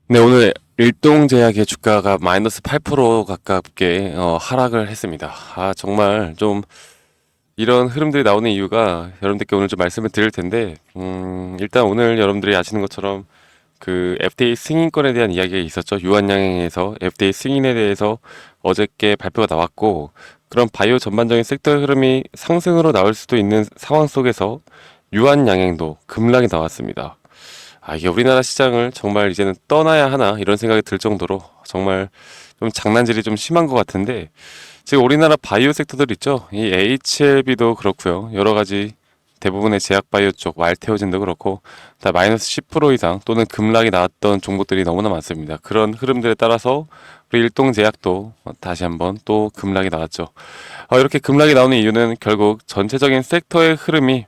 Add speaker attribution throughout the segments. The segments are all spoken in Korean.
Speaker 1: 네, 오늘 일동제약의 주가가 마이너스 8% 가깝게 하락을 했습니다. 정말 좀 이런 흐름들이 나오는 이유가 여러분들께 오늘 좀 말씀을 드릴 텐데, 일단 오늘 여러분들이 아시는 것처럼 그 FDA 승인권에 대한 이야기가 있었죠. 유한양행에서 FDA 승인에 대해서 어저께 발표가 나왔고, 그런 바이오 전반적인 섹터 흐름이 상승으로 나올 수도 있는 상황 속에서 유한양행도 급락이 나왔습니다. 이게 우리나라 시장을 정말 이제는 떠나야 하나 이런 생각이 들 정도로 정말 좀 장난질이 좀 심한 것 같은데, 지금 우리나라 바이오 섹터들 있죠. 이 HLB도 그렇고요. 여러 가지 대부분의 제약 바이오 쪽, 말테오진도 그렇고 다 마이너스 10% 이상 또는 급락이 나왔던 종목들이 너무나 많습니다. 그런 흐름들에 따라서 우리 일동제약도 다시 한번 또 급락이 나왔죠. 이렇게 급락이 나오는 이유는 결국 전체적인 섹터의 흐름이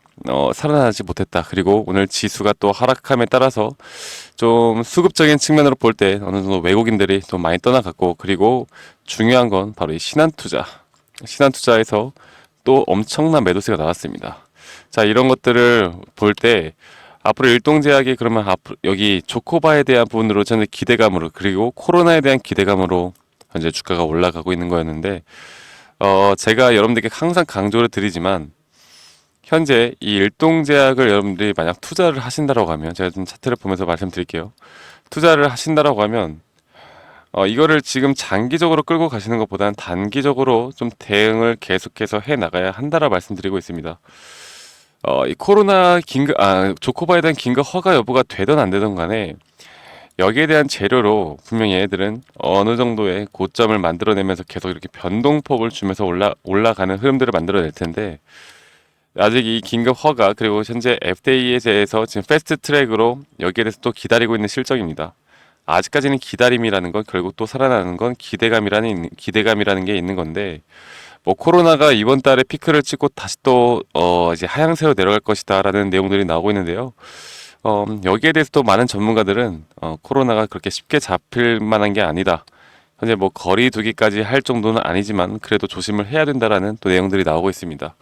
Speaker 1: 살아나지 못했다. 그리고 오늘 지수가 또 하락함에 따라서 좀 수급적인 측면으로 볼 때 어느 정도 외국인들이 좀 많이 떠나갔고, 그리고 중요한 건 바로 이 신한투자. 신한투자에서 또 엄청난 매도세가 나왔습니다. 자, 이런 것들을 볼 때 앞으로 일동제약이 그러면 앞으로 여기 조코바에 대한 부분으로 저는 기대감으로, 그리고 코로나에 대한 기대감으로 현재 주가가 올라가고 있는 거였는데, 제가 여러분들께 항상 강조를 드리지만 현재 이 일동제약을 여러분들이 만약 투자를 하신다라고 하면, 제가 좀 차트를 보면서 말씀드릴게요. 투자를 하신다라고 하면 이거를 지금 장기적으로 끌고 가시는 것보다는 단기적으로 좀 대응을 계속해서 해 나가야 한다라 말씀드리고 있습니다. 이 코로나 조코바에 대한 긴급 허가 여부가 되든 안 되든 간에 여기에 대한 재료로 분명히 얘들은 어느 정도의 고점을 만들어내면서 계속 이렇게 변동폭을 주면서 올라가는 흐름들을 만들어낼 텐데, 아직 이 긴급 허가 그리고 현재 FDA에 대해서 지금 패스트 트랙으로 여기에 대해서 또 기다리고 있는 실정입니다. 아직까지는 기다림이라는 건 결국 또 살아나는 건 기대감이라는 게 있는 건데, 뭐 코로나가 이번 달에 피크를 찍고 다시 또 이제 하향세로 내려갈 것이다라는 내용들이 나오고 있는데요. 여기에 대해서 또 많은 전문가들은 코로나가 그렇게 쉽게 잡힐 만한 게 아니다. 현재 뭐 거리 두기까지 할 정도는 아니지만 그래도 조심을 해야 된다라는 또 내용들이 나오고 있습니다.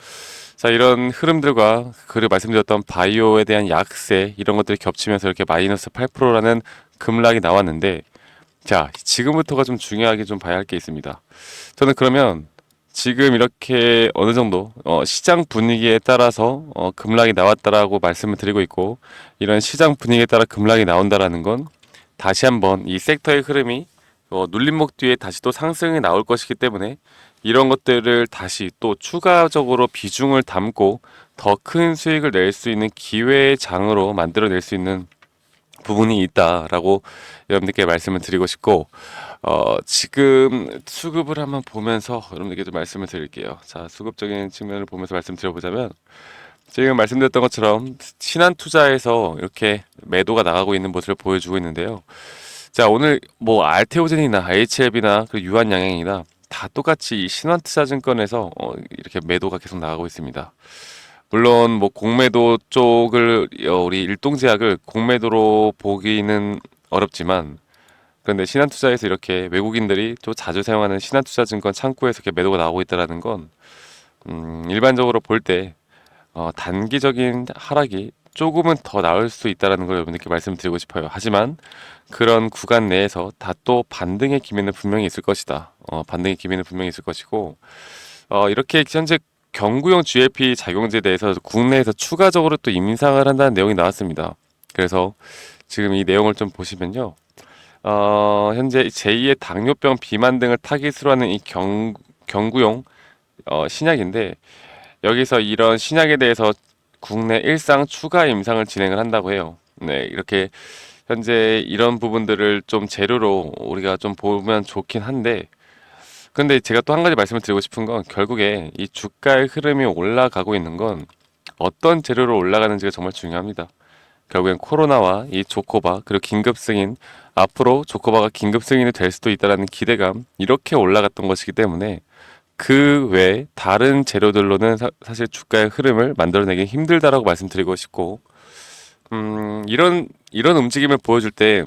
Speaker 1: 자, 이런 흐름들과 그리고 말씀드렸던 바이오에 대한 약세 이런 것들이 겹치면서 이렇게 마이너스 8%라는 급락이 나왔는데, 자, 지금부터가 좀 중요하게 좀 봐야 할 게 있습니다. 저는 그러면 지금 이렇게 어느 정도 시장 분위기에 따라서 급락이 나왔다라고 말씀을 드리고 있고, 이런 시장 분위기에 따라 급락이 나온다라는 건 다시 한번 이 섹터의 흐름이 눌림목 뒤에 다시 또 상승이 나올 것이기 때문에 이런 것들을 다시 또 추가적으로 비중을 담고 더 큰 수익을 낼 수 있는 기회의 장으로 만들어낼 수 있는 부분이 있다라고 여러분들께 말씀을 드리고 싶고, 지금 수급을 한번 보면서 여러분들께 좀 말씀을 드릴게요. 자, 수급적인 측면을 보면서 말씀드려보자면, 지금 말씀드렸던 것처럼 신한투자에서 이렇게 매도가 나가고 있는 모습을 보여주고 있는데요. 자, 오늘 뭐 알테오젠이나 HLB나 그 유한양행이나 다 똑같이 이 신한투자증권에서 이렇게 매도가 계속 나가고 있습니다. 물론 뭐 공매도 쪽을 우리 일동제약을 공매도로 보기는 어렵지만, 그런데 신한투자에서 이렇게 외국인들이 또 자주 사용하는 신한투자증권 창구에서 이렇게 매도가 나오고 있다라는 건 일반적으로 볼 때 단기적인 하락이 조금은 더 나을 수 있다라는 걸 여러분들께 말씀드리고 싶어요. 하지만 그런 구간 내에서 다 또 반등의 기미는 분명히 있을 것이다. 반등의 기미는 분명히 있을 것이고, 이렇게 현재 경구용 GLP 작용제에 대해서 국내에서 추가적으로 또 임상을 한다는 내용이 나왔습니다. 그래서 지금 이 내용을 좀 보시면요. 현재 제2의 당뇨병 비만 등을 타깃으로 하는 이 경구용 신약인데, 여기서 이런 신약에 대해서 국내 일상 추가 임상을 진행을 한다고 해요. 네, 이렇게 현재 이런 부분들을 좀 재료로 우리가 좀 보면 좋긴 한데, 근데 제가 또 한 가지 말씀을 드리고 싶은 건 결국에 이 주가의 흐름이 올라가고 있는 건 어떤 재료로 올라가는지가 정말 중요합니다. 결국엔 코로나와 이 조코바 그리고 긴급 승인, 앞으로 조코바가 긴급 승인이 될 수도 있다라는 기대감, 이렇게 올라갔던 것이기 때문에 그 외에 다른 재료들로는 사실 주가의 흐름을 만들어내기 힘들다라고 말씀드리고 싶고, 이런 움직임을 보여줄 때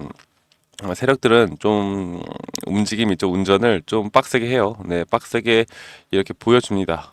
Speaker 1: 세력들은 좀 움직임이 좀 운전을 좀 빡세게 해요. 네, 빡세게 이렇게 보여줍니다.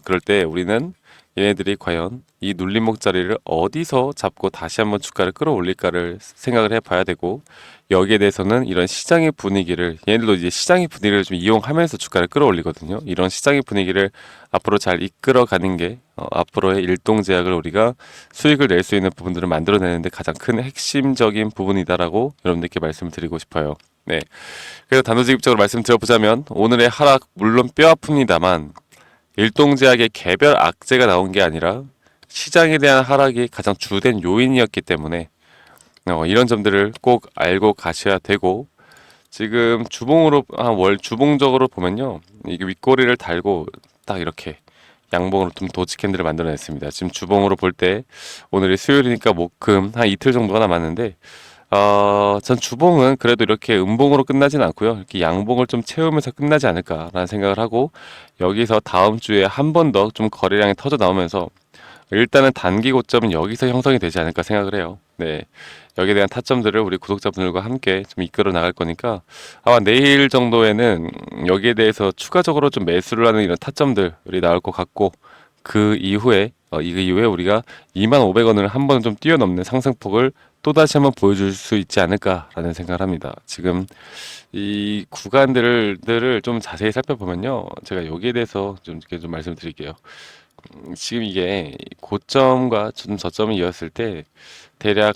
Speaker 1: 그럴 때 우리는 얘네들이 과연 이 눌림목 자리를 어디서 잡고 다시 한번 주가를 끌어올릴까를 생각을 해봐야 되고, 여기에 대해서는 이런 시장의 분위기를, 얘네들도 이제 시장의 분위기를 좀 이용하면서 주가를 끌어올리거든요. 이런 시장의 분위기를 앞으로 잘 이끌어가는 게 앞으로의 일동제약을 우리가 수익을 낼 수 있는 부분들을 만들어내는데 가장 큰 핵심적인 부분이다라고 여러분들께 말씀을 드리고 싶어요. 네. 그래서 단도직입적으로 말씀드려보자면, 오늘의 하락 물론 뼈 아픕니다만 일동제약의 개별 악재가 나온 게 아니라 시장에 대한 하락이 가장 주된 요인이었기 때문에 이런 점들을 꼭 알고 가셔야 되고, 지금 주봉으로 월 주봉적으로 보면요, 이게 윗꼬리를 달고 딱 이렇게 양봉으로 좀 도치 캔들을 만들어냈습니다. 지금 주봉으로 볼 때 오늘이 수요일이니까 목금 한 이틀 정도가 남았는데, 전 주봉은 그래도 이렇게 음봉으로 끝나진 않고요. 이렇게 양봉을 좀 채우면서 끝나지 않을까라는 생각을 하고, 여기서 다음 주에 한 번 더 좀 거래량이 터져 나오면서 일단은 단기 고점은 여기서 형성이 되지 않을까 생각을 해요. 네. 여기에 대한 타점들을 우리 구독자분들과 함께 좀 이끌어 나갈 거니까, 아마 내일 정도에는 여기에 대해서 추가적으로 좀 매수를 하는 이런 타점들이 나올 것 같고, 그 이후에 우리가 25,000원을 한 번 좀 뛰어넘는 상승폭을 또다시 한번 보여줄 수 있지 않을까라는 생각을 합니다. 지금 이 구간들을 좀 자세히 살펴보면요, 제가 여기에 대해서 좀 이렇게 좀 말씀드릴게요. 지금 이게 고점과 좀 저점이 이었을 때 대략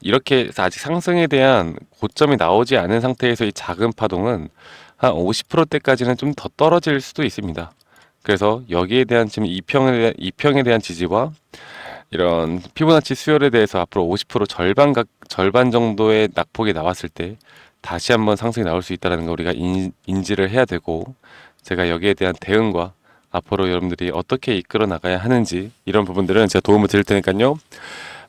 Speaker 1: 이렇게 해서 아직 상승에 대한 고점이 나오지 않은 상태에서 이 작은 파동은 한 50%대까지는 좀 더 떨어질 수도 있습니다. 그래서 여기에 대한 지금 이평에 대한 지지와 이런 피보나치 수열에 대해서 앞으로 50% 절반 정도의 낙폭이 나왔을 때 다시 한번 상승이 나올 수 있다는 걸 우리가 인지를 해야 되고, 제가 여기에 대한 대응과 앞으로 여러분들이 어떻게 이끌어 나가야 하는지, 이런 부분들은 제가 도움을 드릴 테니까요.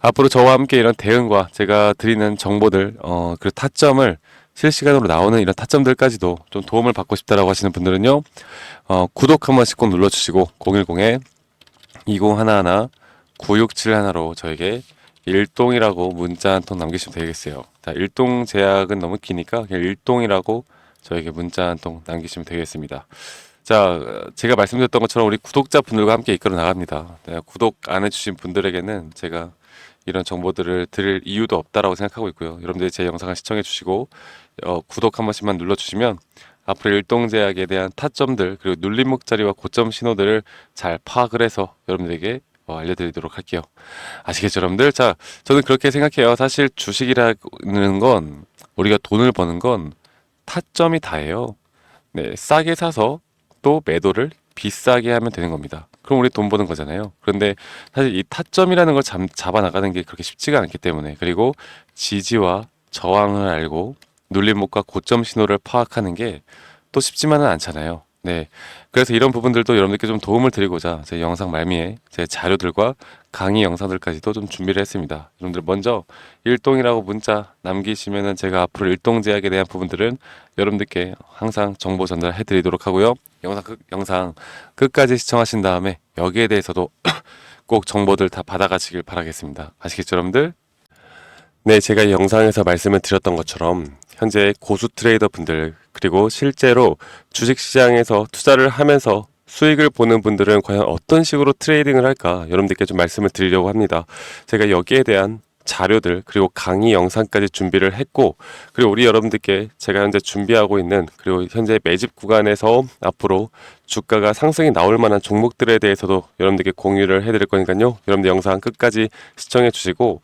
Speaker 1: 앞으로 저와 함께 이런 대응과 제가 드리는 정보들, 그리고 타점을 실시간으로 나오는 이런 타점들까지도 좀 도움을 받고 싶다라고 하시는 분들은요, 구독 한 번씩 꼭 눌러주시고 010-2011-9671로 저에게 일동이라고 문자 한 통 남기시면 되겠어요. 자, 일동 제약은 너무 기니까 그냥 일동이라고 저에게 문자 한 통 남기시면 되겠습니다. 자, 제가 말씀드렸던 것처럼 우리 구독자분들과 함께 이끌어 나갑니다. 네, 구독 안 해주신 분들에게는 제가 이런 정보들을 드릴 이유도 없다라고 생각하고 있고요. 여러분들이 제 영상을 시청해 주시고 구독 한 번씩만 눌러주시면 앞으로 일동제약에 대한 타점들, 그리고 눌림목 자리와 고점 신호들을 잘 파악을 해서 여러분들에게 알려드리도록 할게요. 아시겠죠, 여러분들? 자, 저는 그렇게 생각해요. 사실 주식이라는 건, 우리가 돈을 버는 건 타점이 다예요. 네, 싸게 사서 또 매도를 비싸게 하면 되는 겁니다. 그럼 우리 돈 버는 거잖아요. 그런데 사실 이 타점이라는 걸 잡아 나가는 게 그렇게 쉽지가 않기 때문에, 그리고 지지와 저항을 알고 눌림목과 고점 신호를 파악하는 게 또 쉽지만은 않잖아요. 네. 그래서 이런 부분들도 여러분들께 좀 도움을 드리고자 제 영상 말미에 제 자료들과 강의 영상들까지도 좀 준비를 했습니다. 여러분들 먼저 일동이라고 문자 남기시면은 제가 앞으로 일동제약에 대한 부분들은 여러분들께 항상 정보 전달해 드리도록 하고요. 영상 끝까지 시청하신 다음에 여기에 대해서도 꼭 정보들 다 받아가시길 바라겠습니다. 아시겠죠, 여러분들? 네, 제가 영상에서 말씀을 드렸던 것처럼 현재 고수 트레이더 분들, 그리고 실제로 주식시장에서 투자를 하면서 수익을 보는 분들은 과연 어떤 식으로 트레이딩을 할까, 여러분들께 좀 말씀을 드리려고 합니다. 제가 여기에 대한 자료들, 그리고 강의 영상까지 준비를 했고, 그리고 우리 여러분들께 제가 현재 준비하고 있는, 그리고 현재 매집 구간에서 앞으로 주가가 상승이 나올 만한 종목들에 대해서도 여러분들께 공유를 해드릴 거니까요. 여러분들 영상 끝까지 시청해 주시고,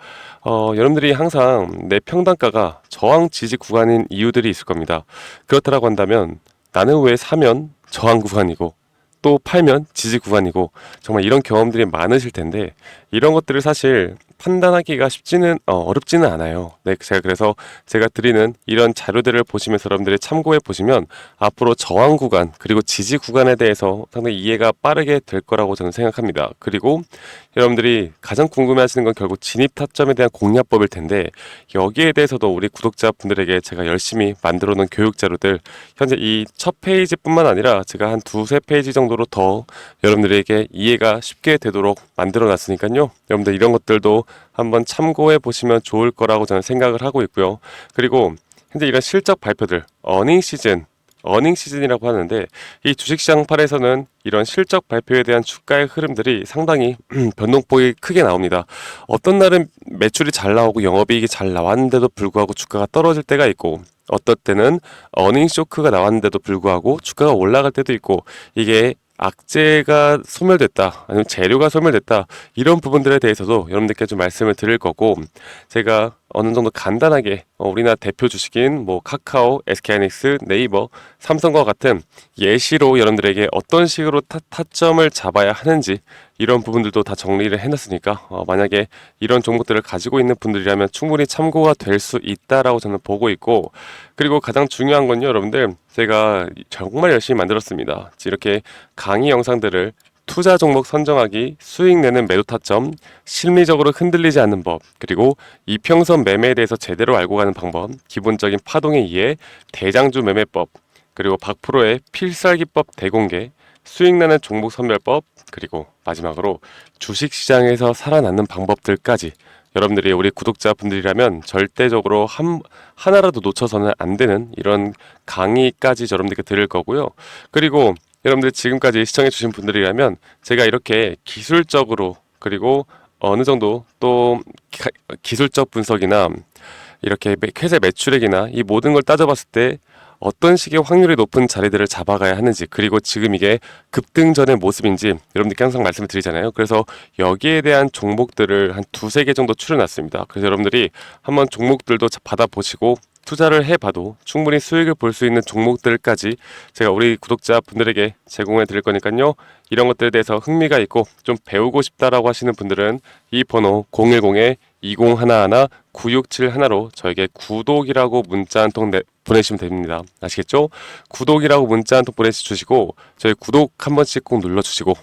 Speaker 1: 여러분들이 항상 내 평단가가 저항 지지 구간인 이유들이 있을 겁니다. 그렇다라고 한다면 나는 왜 사면 저항 구간이고 또 팔면 지지 구간이고, 정말 이런 경험들이 많으실 텐데, 이런 것들을 사실 판단하기가 어렵지는 않아요. 네, 그래서 제가 드리는 이런 자료들을 보시면서 여러분들이 참고해 보시면 앞으로 저항 구간, 그리고 지지 구간에 대해서 상당히 이해가 빠르게 될 거라고 저는 생각합니다. 그리고 여러분들이 가장 궁금해 하시는 건 결국 진입 타점에 대한 공략법일 텐데, 여기에 대해서도 우리 구독자분들에게 제가 열심히 만들어 놓은 교육 자료들, 현재 이 첫 페이지뿐만 아니라 제가 한 두세 페이지 정도로 더 여러분들에게 이해가 쉽게 되도록 만들어 놨으니까요. 여러분들 이런 것들도 한번 참고해 보시면 좋을 거라고 저는 생각을 하고 있고요. 그리고 현재 이런 실적 발표들, 어닝 시즌 어닝 시즌이라고 하는데 이 주식시장 팔에서는 이런 실적 발표에 대한 주가의 흐름들이 상당히 변동폭이 크게 나옵니다. 어떤 날은 매출이 잘 나오고 영업이익이 잘 나왔는데도 불구하고 주가가 떨어질 때가 있고 어떤 때는 어닝 쇼크가 나왔는데도 불구하고 주가가 올라갈 때도 있고 이게 악재가 소멸됐다 아니면 재료가 소멸됐다 이런 부분들에 대해서도 여러분들께 좀 말씀을 드릴 거고 제가 어느 정도 간단하게 우리나라 대표 주식인 뭐 카카오, SK하이닉스, 네이버, 삼성과 같은 예시로 여러분들에게 어떤 식으로 타점을 잡아야 하는지 이런 부분들도 다 정리를 해놨으니까 만약에 이런 종목들을 가지고 있는 분들이라면 충분히 참고가 될 수 있다라고 저는 보고 있고 그리고 가장 중요한 건요 여러분들 제가 정말 열심히 만들었습니다. 이렇게 강의 영상들을 투자 종목 선정하기, 수익 내는 매도 타점, 심리적으로 흔들리지 않는 법, 그리고 이평선 매매에 대해서 제대로 알고 가는 방법, 기본적인 파동의 이해, 대장주 매매법, 그리고 박프로의 필살기법 대공개, 수익 나는 종목 선별법, 그리고 마지막으로 주식시장에서 살아남는 방법들까지 여러분들이 우리 구독자분들이라면 절대적으로 하나라도 놓쳐서는 안 되는 이런 강의까지 여러분들께 드릴 거고요. 그리고 여러분들 지금까지 시청해주신 분들이라면 제가 이렇게 기술적으로 그리고 어느 정도 또 기술적 분석이나 이렇게 회사 매출액이나 이 모든 걸 따져봤을 때 어떤 식의 확률이 높은 자리들을 잡아가야 하는지 그리고 지금 이게 급등 전의 모습인지 여러분들께 항상 말씀을 드리잖아요. 그래서 여기에 대한 종목들을 한 두세 개 정도 추려놨습니다. 그래서 여러분들이 한번 종목들도 받아보시고 투자를 해봐도 충분히 수익을 볼 수 있는 종목들까지 제가 우리 구독자분들에게 제공해 드릴 거니까요. 이런 것들에 대해서 흥미가 있고 좀 배우고 싶다라고 하시는 분들은 이 번호 010-2011-9671로 저에게 구독이라고 문자 한 통 보내시면 됩니다. 아시겠죠? 구독이라고 문자 한 통 보내주시고 저희 구독 한 번씩 꼭 눌러주시고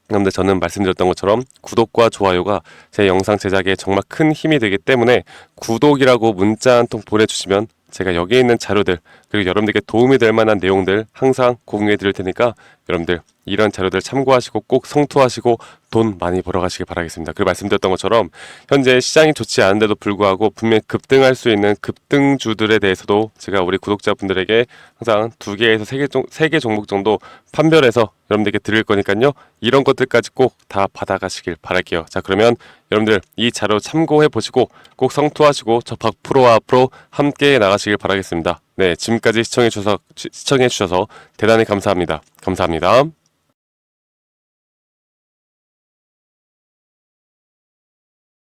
Speaker 1: 그런데 저는 말씀드렸던 것처럼 구독과 좋아요가 제 영상 제작에 정말 큰 힘이 되기 때문에 구독이라고 문자 한 통 보내주시면 제가 여기에 있는 자료들 그리고 여러분들께 도움이 될 만한 내용들 항상 공유해 드릴 테니까 여러분들 이런 자료들 참고하시고 꼭 성투하시고 돈 많이 벌어가시길 바라겠습니다. 그리고 말씀드렸던 것처럼 현재 시장이 좋지 않은데도 불구하고 분명히 급등할 수 있는 급등주들에 대해서도 제가 우리 구독자분들에게 항상 2개에서 3개 종목 정도 판별해서 여러분들께 드릴 거니까요. 이런 것들까지 꼭 다 받아가시길 바랄게요. 자 그러면 여러분들 이 자료 참고해 보시고 꼭 성투하시고 저 박프로와 앞으로 함께 나가시길 바라겠습니다. 네, 지금까지 시청해 주셔서 대단히 감사합니다. 감사합니다.